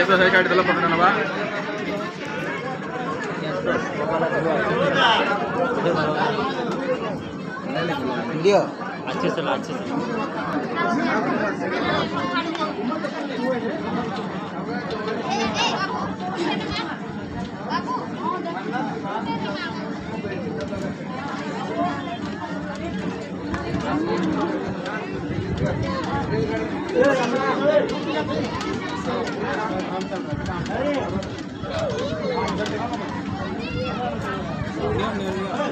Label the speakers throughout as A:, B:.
A: केस है गाड़ी दला पकड़ा नवा
B: इंडिया
C: अच्छे से ला अच्छे से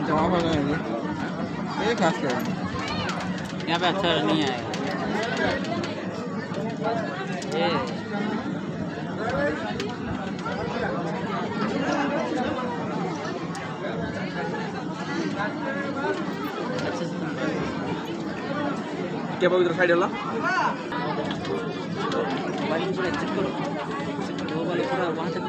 A: जमा हो गए ये खास कर
C: यहाँ पे अच्छा नहीं आएगा ये अच्छे से
A: क्या पवित्र साइड वाला
C: वाली पूरा चेक करो वो वाली पूरा वहाँ तक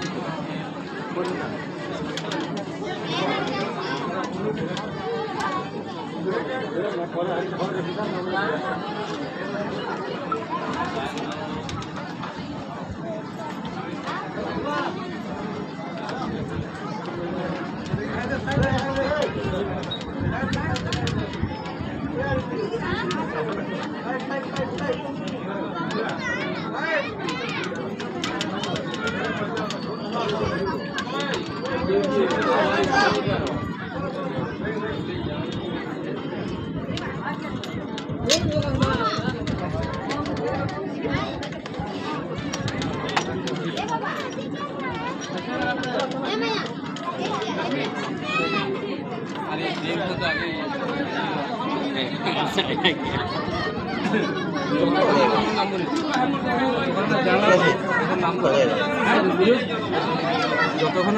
A: যতক্ষণ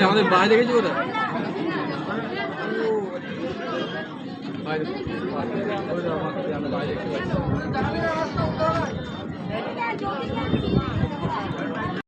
A: আমাদের বাইরে গেছি ওটা বাইরে